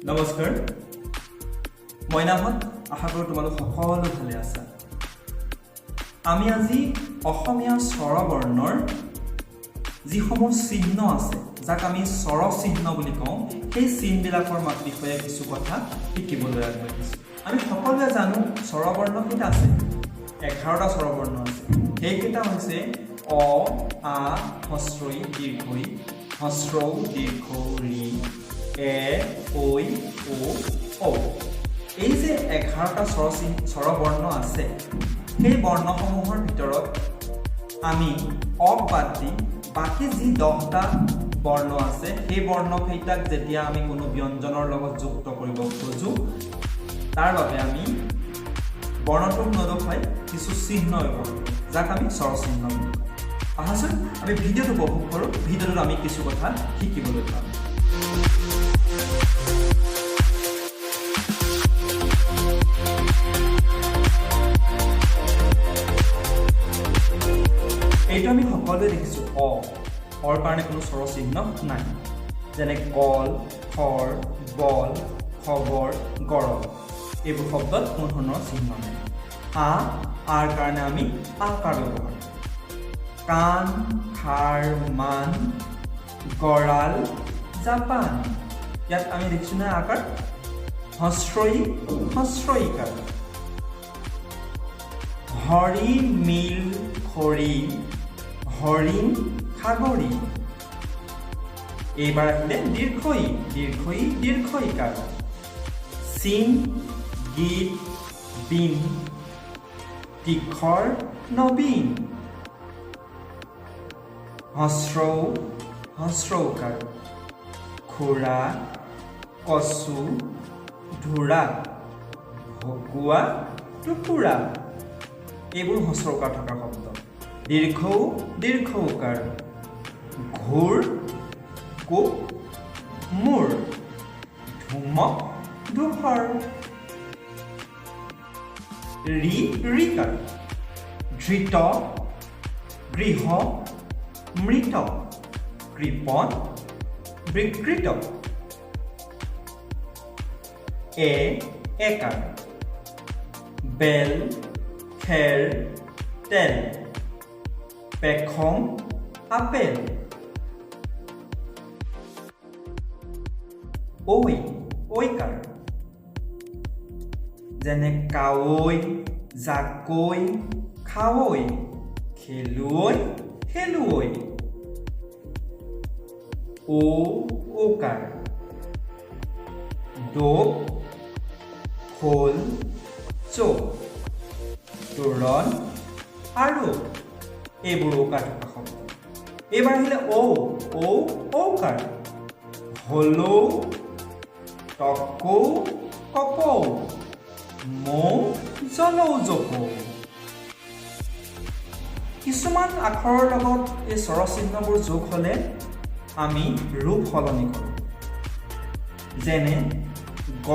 নমস্কাৰ মই নামত আশা কৰো তোমালোক সকলো ভালে আছা আমি আজি অসমীয়া স্বৰবৰ্ণৰ যিসমূহ চিহ্ন আছে যাক আমি স্বৰ চিহ্ন বুলি কওঁ সেই চিহ্নবিলাকৰ বিষয়ে কিছু কথা শিকিবলৈ আগবাঢ়িছো আমি সকলোৱে জানো স্বৰবৰ্ণ কেইটা আছে 11টা স্বৰবৰ্ণ আছে সেইকেইটা হৈছে অ আ হস্ৰই দীৰ্ঘই হস্ৰৌ দীৰ্ঘ ৰি এ ঐ ও ঔ এই যে 11টা স্বৰবৰ্ণ আছে সেই বৰ্ণসমূহৰ ভিতৰত আমি অ বাদ দি বাকি যি 10টা বৰ্ণ আছে সেই বৰ্ণকেইটাক যেতিয়া আমি কোনো ব্যঞ্জনৰ লগত যুক্ত কৰিব খোজো তাৰ বাবে আমি বৰ্ণটোক নদখাই কিছু চিহ্ন ব্যৱহাৰ কৰোঁ যাক আমি স্বৰ চিহ্ন বুলি কওঁ আহাচোন আমি ভিডিঅ'টো উপভোগ কৰোঁ ভিডিঅ'টোত আমি কিছু কথা শিকিবলৈ পাম এইটো আমি সকলোৱে দেখিছোঁ অৰ কাৰণে কোনো স্বৰ চিহ্ন নাই যেনে কল খৰ বল খবৰ গৰম এইবোৰ শব্দত কোনো ধৰণৰ চিহ্ন নাই আৰ কাৰণে আমি আকাৰ ব্যৱহাৰ কাণ খাৰ মান গৰাল জাপান ইয়াত আমি দেখিছোঁ না আকাৰ হস্ৰইকাৰ হৰি মিল খৰি হৰিণ সাগৰী এইবাৰ আহিলে দীৰ্ঘইকাৰ চিন গীত বিন তীখৰ নবীন হস্ৰৌকাৰ খুৰা কচু ধুৰা ভকুৱা টুকুৰা এইবোৰ হস্ৰৌকাৰ থকা শব্দ দীৰ্ঘৌকাৰ ঘোৰ কোপ মূৰ ধুমক ধূসৰ ৰিকাৰ ধৃত গৃহ মৃত কৃপণ বিকৃত একাৰ বেল খেৰ তেল পেখম আপেল ঐকাৰ যেনে কাৱৈ জাকৈ খাৱৈ খেলুৱৈ ওকাৰ ডোপ খোল চোক তোৰণ আৰু এইবোৰ ঔকাৰ থকা শব্দ এইবাৰ আহিলে ঔকাৰ হলৌ তকৌ কপৌ মৌ জলৌ জপৌ কিছুমান আখৰৰ লগত এই স্বৰ চিহ্নবোৰ যোগ হ'লে আমি ৰূপ সলনি কৰোঁ যেনে গ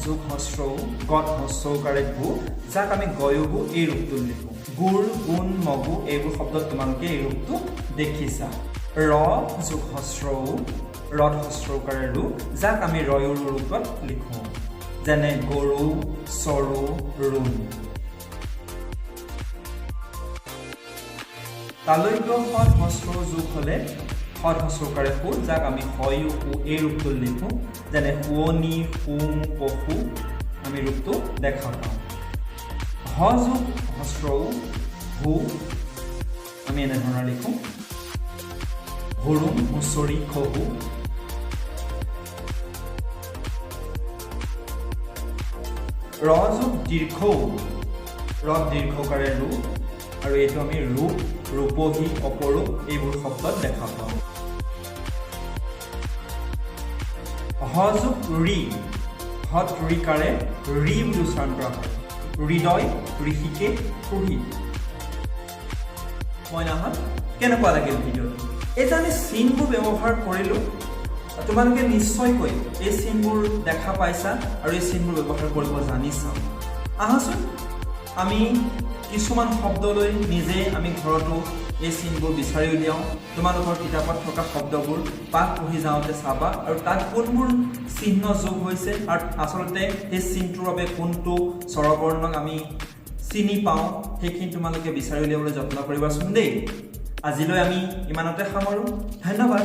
যোগ হস্ৰৌ গত হস্ৰৌকাৰে গু যাক আমি গয়ুগু এই ৰূপটো লিখোঁ গুৰ গুণ মগু এইবোৰ শব্দত তোমালোকে এই ৰূপটো দেখিছা ৰ যোগ হস্ৰৌ ৰত হস্ৰৌকাৰে ৰু যাক আমি ৰয়ুৰ ৰূপত লিখোঁ যেনে গৰু চৰু ৰুণ তালৈকে সৎ হস্ৰ যোগ হ'লে সৎ হস্ৰৌকাৰে সু যাক আমি হয়ু সু এই ৰূপটো লিখোঁ যেনে শুৱনি সোম পশু আমি ৰূপটো দেখা পাওঁ হ যোগ হস্ৰৌ হু আমি এনেধৰণৰ লিখোঁ হুৰুম হুঁচৰি খহু ৰ যোগ দীৰ্ঘৌ ৰত দীৰ্ঘকাৰে ৰু আৰু এইটো আমি ৰূপ ৰূপহী অপৰূপ এইবোৰ শব্দত দেখা পাওঁ হ যোগ ৰি হত ৰিকাৰে ৰি বুলি উচ্চাৰণ কৰা হয় হৃদয় ঋষিকে পুৰোহিত মই নাহত কেনেকুৱা লাগিল ভিডিঅ'টো এই যে আমি চিনবোৰ ব্যৱহাৰ কৰিলোঁ তোমালোকে নিশ্চয়কৈ এই চিনবোৰ দেখা পাইছা আৰু এই চিনবোৰ ব্যৱহাৰ কৰিব জানিছা আহাচোন আমি কিছুমান শব্দলৈ নিজে আমি ঘৰতো এই চিনবোৰ বিচাৰি উলিয়াওঁ তোমালোকৰ কিতাপত থকা শব্দবোৰ পাঠ পঢ়ি যাওঁতে চাবা আৰু তাত কোনবোৰ চিহ্ন যোগ হৈছে আৰু আচলতে এই চিনটোৰ বাবে কোনটো স্বৰবৰ্ণক আমি চিনি পাওঁ সেইখিনি তোমালোকে বিচাৰি উলিয়াবলৈ যত্ন কৰিবাচোন দেই আজিলৈ আমি ইমানতে সামৰো ধন্যবাদ